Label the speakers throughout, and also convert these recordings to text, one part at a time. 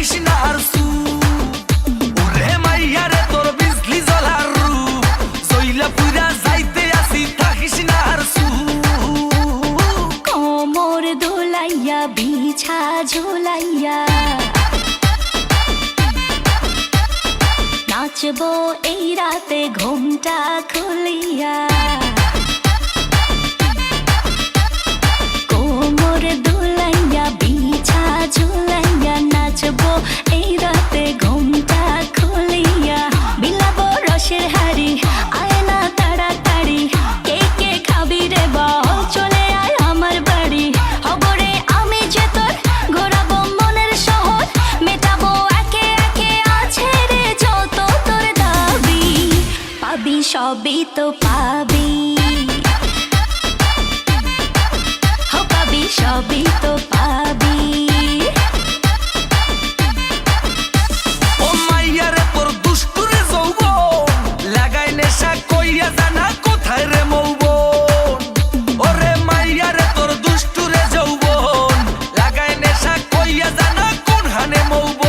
Speaker 1: থাকিস না আর সু ওরে মাইয়া রে তোর বিজলি জ্বলার রূপ জইলা পুরা যাইতে আসি থাকিস না আর সু
Speaker 2: কোমর দোলাইয়া বিছা ঝোলাইয়া নাচবো এই রাতে ঘুমটা খুলিয়া কোমর দোলাইয়া বিছা ঝোলাইয়া নাচবো এই রাতে ঘুমটা খুলিয়া বিলাবো রসের হাড়ি আয় না তাড়াতাড়ি কে কে খাবি রে বল চলে আয় আমার বাড়ি হবরে আমি যে তোর ঘোরাবো মনের শহর মেটাবো একে একে আছে রে যত তোর দাবি পাবি সবই তো পাবি পাবি সবই তো পাবি
Speaker 1: ও মাইয়া রে তোর দুষ্টুরে যৌবন লাগাই নেশা কইয়া জানা কোথায় রে মৌবন ওরে মাইয়া রে তোর দুষ্টুরে যৌবন লাগাই নেশা কইয়া জানা কোন হানে মৌবন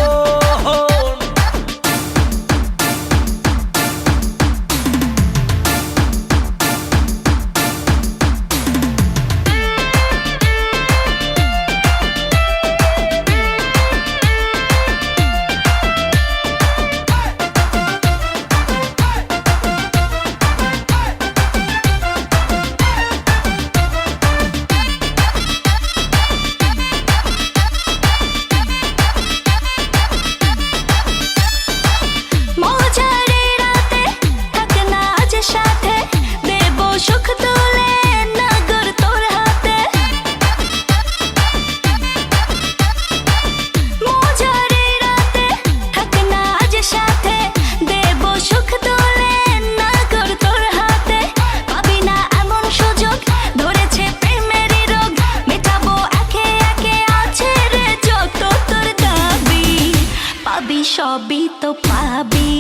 Speaker 2: সবই তো পাবি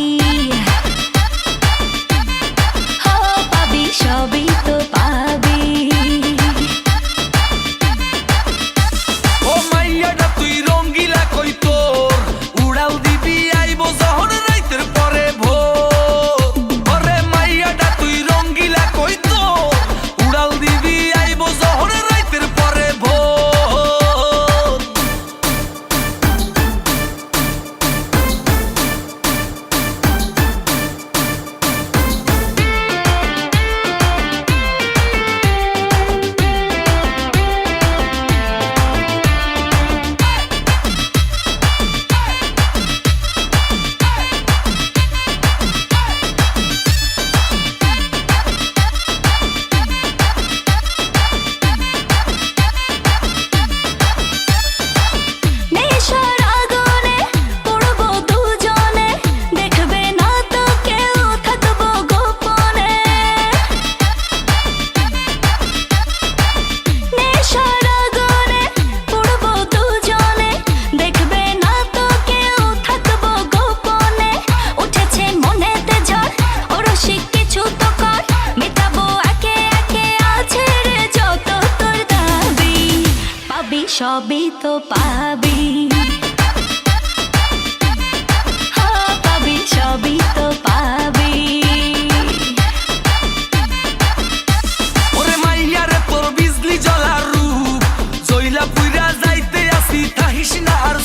Speaker 2: পাবি সবই তো পাবি
Speaker 1: ও মাইয়াটা তুই রঙ্গিলা কই তোর উড়াল দিবি আইবো যখন রাইতের পরে ভোর ওরে মাইয়াটা তুই রঙ্গিলা কই তোর উড়াল দিবি আইবো যখন রাইতের পরে ভোর
Speaker 2: সবই তো পাবি পাবি সবই তো পাবি
Speaker 1: ওরে মাইয়া রে তোর বিজলি জ্বলার রূপ জইলা পুইরা যাইতে আসি থাকিস না আর